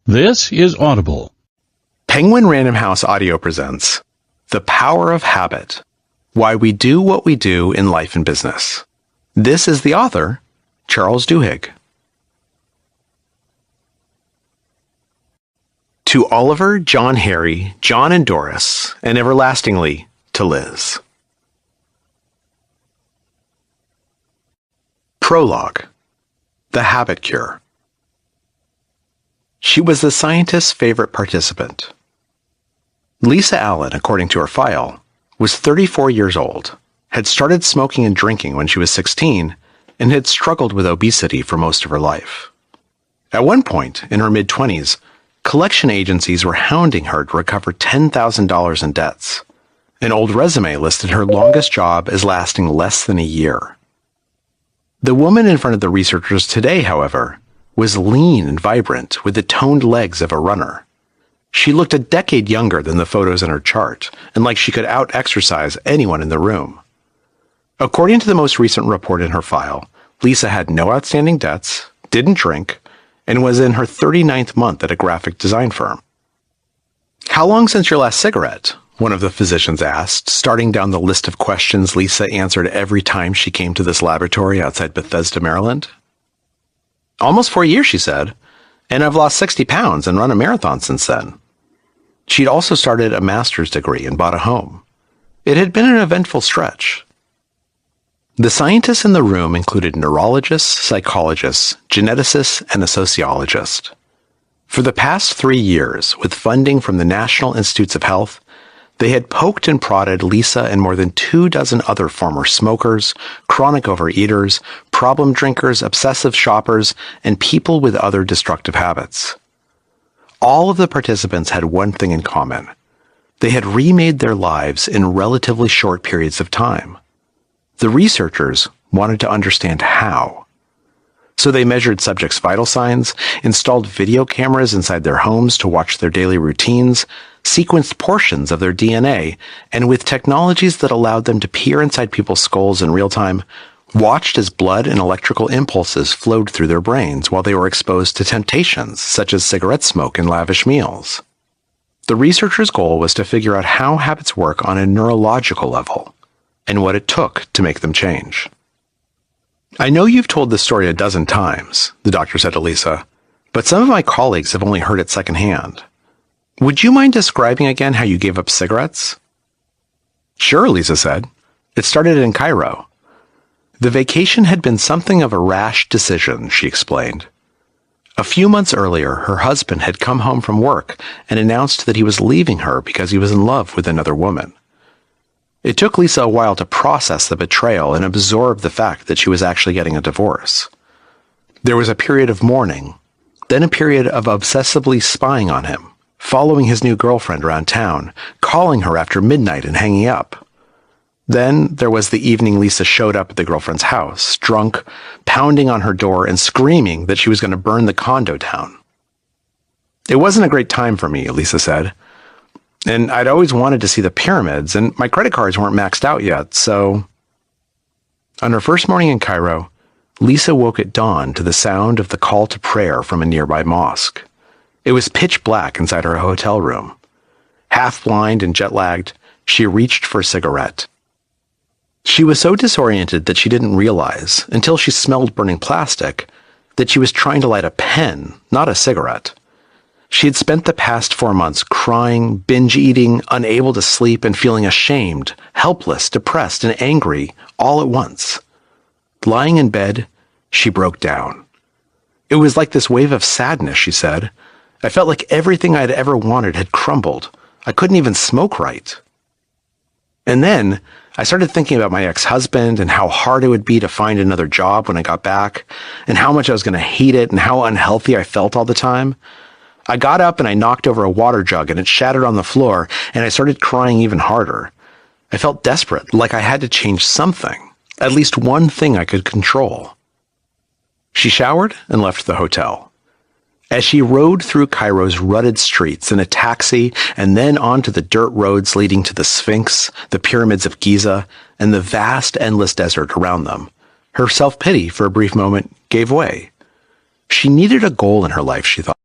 This is Audible. Penguin Random House Audio presents The Power of Habit: Why We Do What We Do in Life and Business. This is the author, Charles Duhigg. To Oliver, John, Harry, John and Doris, and everlastingly to Liz. Prologue: The Habit Cure. She was the scientist's favorite participant. Lisa Allen, according to her file, was 34 years old, had started smoking and drinking when she was 16, and had struggled with obesity for most of her life. At one point, in her mid-20s, collection agencies were hounding her to recover $10,000 in debts. An old resume listed her longest job as lasting less than a year. The woman in front of the researchers today, however, was lean and vibrant with the toned legs of a runner. She looked a decade younger than the photos in her chart, and like she could out-exercise anyone in the room. According to the most recent report in her file, Lisa had no outstanding debts, didn't drink, and was in her 39th month at a graphic design firm. "How long since your last cigarette?" one of the physicians asked, starting down the list of questions Lisa answered every time she came to this laboratory outside Bethesda, Maryland. "Almost 4 years," she said, "and I've lost 60 pounds and run a marathon since then." She'd also started a master's degree and bought a home. It had been an eventful stretch. The scientists in the room included neurologists, psychologists, geneticists, and a sociologist. For the past 3 years, with funding from the National Institutes of Health, they had poked and prodded Lisa and more than 24 other former smokers, chronic overeaters, problem drinkers, obsessive shoppers, and people with other destructive habits. All of the participants had one thing in common. They had remade their lives in relatively short periods of time. The researchers wanted to understand how. So they measured subjects' vital signs, installed video cameras inside their homes to watch their daily routines, sequenced portions of their DNA, and with technologies that allowed them to peer inside people's skulls in real time, watched as blood and electrical impulses flowed through their brains while they were exposed to temptations such as cigarette smoke and lavish meals. The researchers' goal was to figure out how habits work on a neurological level and what it took to make them change. "I know you've told this story a dozen times," the doctor said to Lisa, "but some of my colleagues have only heard it secondhand. Would you mind describing again how you gave up cigarettes?" "Sure," Lisa said. "It started in Cairo. The vacation had been something of a rash decision," she explained. A few months earlier, her husband had come home from work and announced that he was leaving her because he was in love with another woman. It took Lisa a while to process the betrayal and absorb the fact that she was actually getting a divorce. There was a period of mourning, then a period of obsessively spying on him, following his new girlfriend around town, calling her after midnight and hanging up. Then there was the evening Lisa showed up at the girlfriend's house, drunk, pounding on her door and screaming that she was going to burn the condo down. "It wasn't a great time for me," Lisa said. "And I'd always wanted to see the pyramids, and my credit cards weren't maxed out yet, so..." On her first morning in Cairo, Lisa woke at dawn to the sound of the call to prayer from a nearby mosque. It was pitch black inside her hotel room. Half blind and jet-lagged, she reached for a cigarette. She was so disoriented that she didn't realize, until she smelled burning plastic, that she was trying to light a pen, not a cigarette. She had spent the past 4 months crying, binge-eating, unable to sleep, and feeling ashamed, helpless, depressed, and angry all at once. Lying in bed, she broke down. "It was like this wave of sadness," she said. "I felt like everything I had ever wanted had crumbled. I couldn't even smoke right." And then I started thinking about my ex-husband and how hard it would be to find another job when I got back, and how much I was going to hate it and how unhealthy I felt all the time. I got up and I knocked over a water jug and it shattered on the floor, and I started crying even harder. I felt desperate, like I had to change something, at least one thing I could control. She showered and left the hotel. As she rode through Cairo's rutted streets in a taxi and then onto the dirt roads leading to the Sphinx, the pyramids of Giza, and the vast, endless desert around them, her self-pity for a brief moment gave way. She needed a goal in her life, she thought.